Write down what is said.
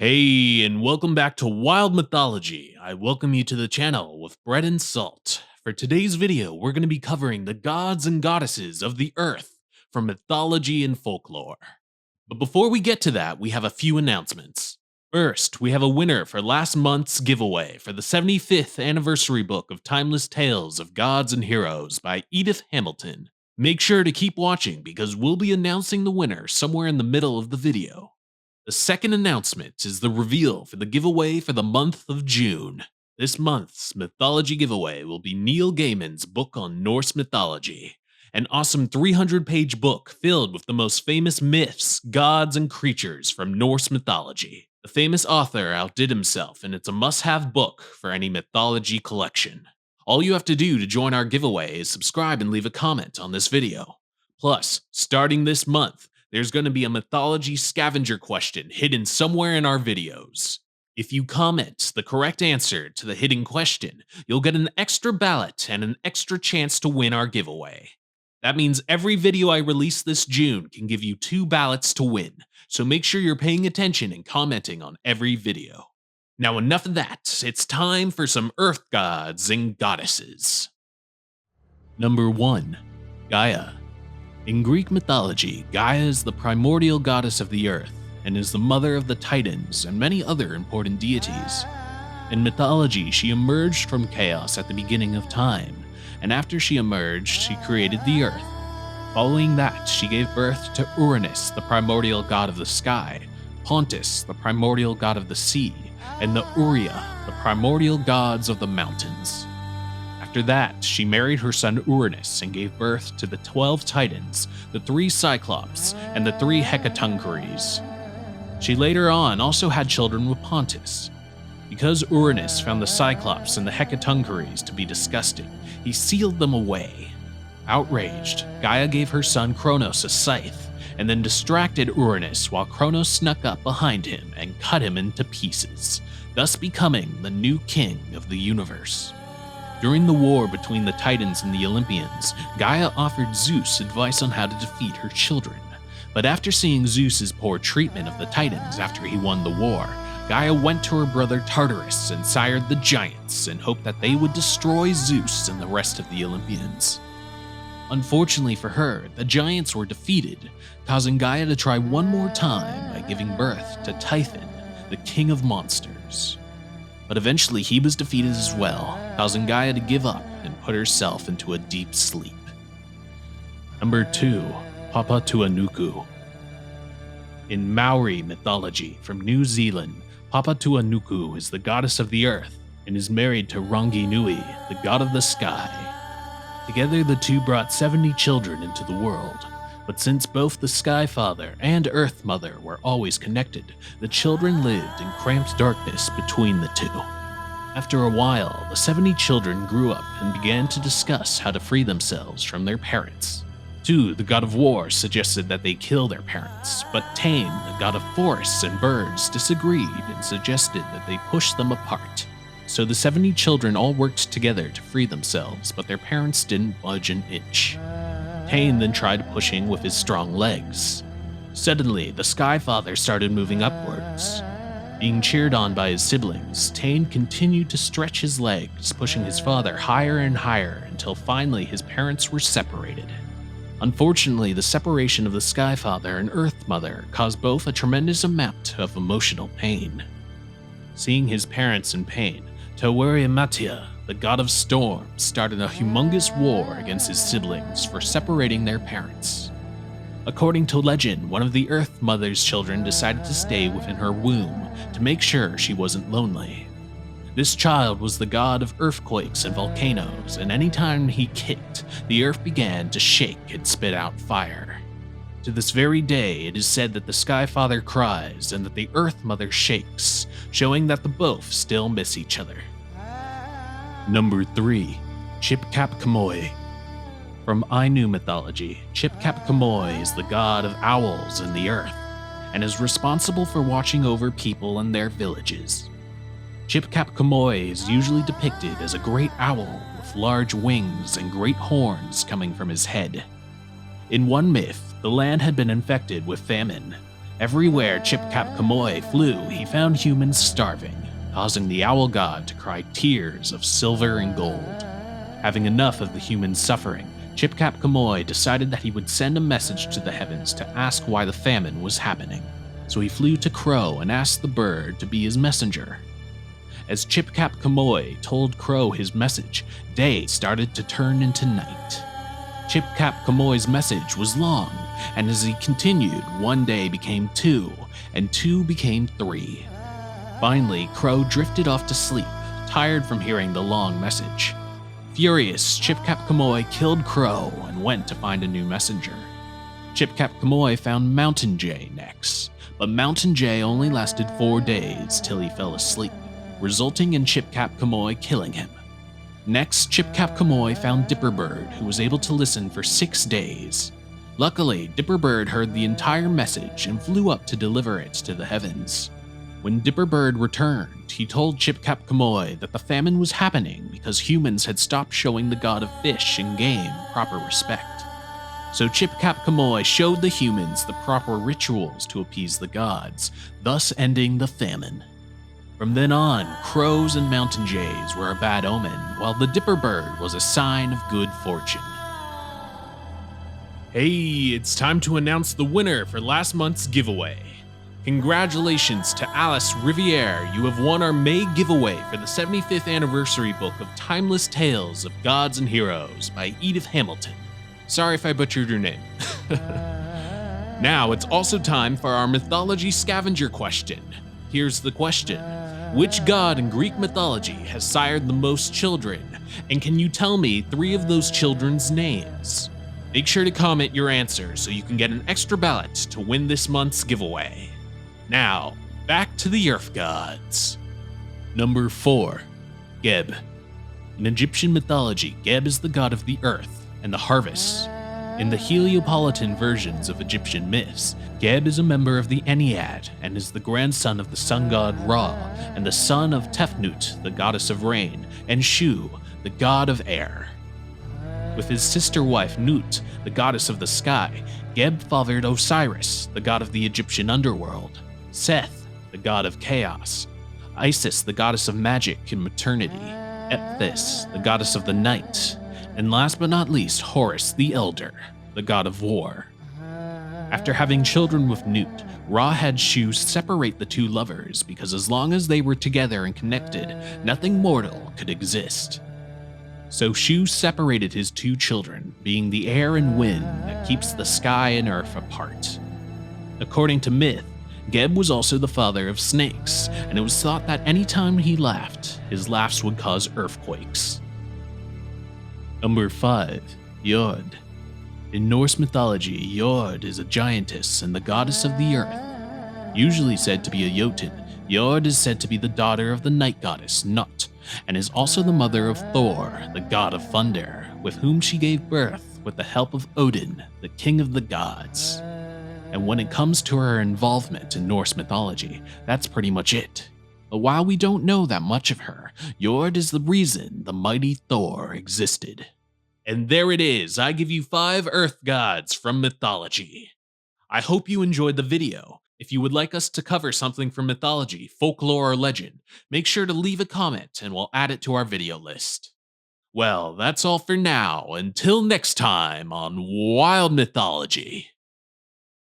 Hey, and welcome back to Wild Mythology. I welcome you to the channel with bread and salt. For today's video, we're going to be covering the gods and goddesses of the earth from mythology and folklore. But before we get to that, we have a few announcements. First, we have a winner for last month's giveaway for the 75th anniversary book of Timeless Tales of Gods and Heroes by Edith Hamilton. Make sure to keep watching because we'll be announcing the winner somewhere in the middle of the video. The second announcement is the reveal for the giveaway for the month of June. This month's mythology giveaway will be Neil Gaiman's book on Norse mythology, an awesome 300-page book filled with the most famous myths, gods, and creatures from Norse mythology. The famous author outdid himself, and it's a must-have book for any mythology collection. All you have to do to join our giveaway is subscribe and leave a comment on this video. Plus, starting this month, there's going to be a mythology scavenger question hidden somewhere in our videos. If you comment the correct answer to the hidden question, you'll get an extra ballot and an extra chance to win our giveaway. That means every video I release this June can give you 2 ballots to win, so make sure you're paying attention and commenting on every video. Now enough of that, it's time for some earth gods and goddesses. Number 1. Gaia. In Greek mythology, Gaia is the primordial goddess of the earth and is the mother of the Titans and many other important deities. In mythology, she emerged from chaos at the beginning of time, and after she emerged, she created the earth. Following that, she gave birth to Uranus, the primordial god of the sky, Pontus, the primordial god of the sea, and the Uria, the primordial gods of the mountains. After that, she married her son Uranus and gave birth to the 12 Titans, the 3 Cyclops, and the 3 Hecatoncheires. She later on also had children with Pontus. Because Uranus found the Cyclops and the Hecatoncheires to be disgusting, he sealed them away. Outraged, Gaia gave her son Kronos a scythe, and then distracted Uranus while Kronos snuck up behind him and cut him into pieces, thus becoming the new king of the universe. During the war between the Titans and the Olympians, Gaia offered Zeus advice on how to defeat her children. But after seeing Zeus's poor treatment of the Titans after he won the war, Gaia went to her brother Tartarus and sired the giants in hope that they would destroy Zeus and the rest of the Olympians. Unfortunately for her, the giants were defeated, causing Gaia to try one more time by giving birth to Typhon, the king of monsters. But eventually he was defeated as well, causing Gaia to give up and put herself into a deep sleep. Number 2. Papatuanuku. In Maori mythology from New Zealand, Papatuanuku is the goddess of the earth and is married to Ranginui, the god of the sky. Together the two brought 70 children into the world. But since both the Sky Father and Earth Mother were always connected, the children lived in cramped darkness between the two. After a while, the 70 children grew up and began to discuss how to free themselves from their parents. Tu, the god of war, suggested that they kill their parents, but Tain, the god of forests and birds, disagreed and suggested that they push them apart. So the 70 children all worked together to free themselves, but their parents didn't budge an inch. Tain then tried pushing with his strong legs. Suddenly, the Sky Father started moving upwards. Being cheered on by his siblings, Tain continued to stretch his legs, pushing his father higher and higher until finally his parents were separated. Unfortunately, the separation of the Sky Father and Earth Mother caused both a tremendous amount of emotional pain. Seeing his parents in pain, Taweri-Matia, the god of storms, started a humongous war against his siblings for separating their parents. According to legend, one of the Earth Mother's children decided to stay within her womb to make sure she wasn't lonely. This child was the god of earthquakes and volcanoes, and anytime he kicked, the earth began to shake and spit out fire. To this very day, it is said that the Sky Father cries and that the Earth Mother shakes, showing that the both still miss each other. Number 3. Cikap-kamuy. From Ainu mythology, Cikap-kamuy is the god of owls and the earth, and is responsible for watching over people and their villages. Cikap-kamuy is usually depicted as a great owl with large wings and great horns coming from his head. In one myth, the land had been infected with famine, Everywhere Cikap-kamuy flew, he found humans starving, causing the owl god to cry tears of silver and gold. Having enough of the humans' suffering, Cikap-kamuy decided that he would send a message to the heavens to ask why the famine was happening. So he flew to Crow and asked the bird to be his messenger. As Cikap-kamuy told Crow his message, day started to turn into night. Cikap-kamuy's message was long, and as he continued, one day became 2, and 2 became 3. Finally, Crow drifted off to sleep, tired from hearing the long message. Furious, Cikap-kamuy killed Crow and went to find a new messenger. Cikap-kamuy found Mountain Jay next, but Mountain Jay only lasted 4 days till he fell asleep, resulting in Cikap-kamuy killing him. Next, Cikap-kamuy found Dipperbird, who was able to listen for 6 days. Luckily, Dipperbird heard the entire message and flew up to deliver it to the heavens. When Dipperbird returned, he told Cikap-kamuy that the famine was happening because humans had stopped showing the god of fish and game proper respect. So Cikap-kamuy showed the humans the proper rituals to appease the gods, thus ending the famine. From then on, crows and mountain jays were a bad omen, while the Dipperbird was a sign of good fortune. Hey, it's time to announce the winner for last month's giveaway. Congratulations to Alice Riviere, you have won our May giveaway for the 75th anniversary book of Timeless Tales of Gods and Heroes by Edith Hamilton. Sorry if I butchered your name. Now it's also time for our mythology scavenger question. Here's the question. Which god in Greek mythology has sired the most children? And can you tell me 3 of those children's names? Make sure to comment your answer so you can get an extra ballot to win this month's giveaway. Now, back to the Earth gods. Number 4. Geb. In Egyptian mythology, Geb is the god of the earth and the harvest. In the Heliopolitan versions of Egyptian myths, Geb is a member of the Ennead and is the grandson of the sun god Ra and the son of Tefnut, the goddess of rain, and Shu, the god of air. With his sister wife Nut, the goddess of the sky, Geb fathered Osiris, the god of the Egyptian underworld, Seth, the god of chaos, Isis, the goddess of magic and maternity, Nephtys, the goddess of the night, and last but not least, Horus the Elder, the god of war. After having children with Nut, Ra had Shu separate the 2 lovers because as long as they were together and connected, nothing mortal could exist. So Shu separated his 2 children, being the air and wind that keeps the sky and earth apart. According to myth, Geb was also the father of snakes, and it was thought that anytime he laughed, his laughs would cause earthquakes. Number 5. Jord. In Norse mythology, Jord is a giantess and the goddess of the earth. Usually said to be a Jotun, Jord is said to be the daughter of the night goddess Nut, and is also the mother of Thor, the god of thunder, with whom she gave birth with the help of Odin, the king of the gods. And when it comes to her involvement in Norse mythology, that's pretty much it. But while we don't know that much of her, Jord is the reason the mighty Thor existed. And there it is, I give you 5 Earth gods from mythology. I hope you enjoyed the video. If you would like us to cover something from mythology, folklore, or legend, make sure to leave a comment and we'll add it to our video list. Well, that's all for now. Until next time on Wild Mythology.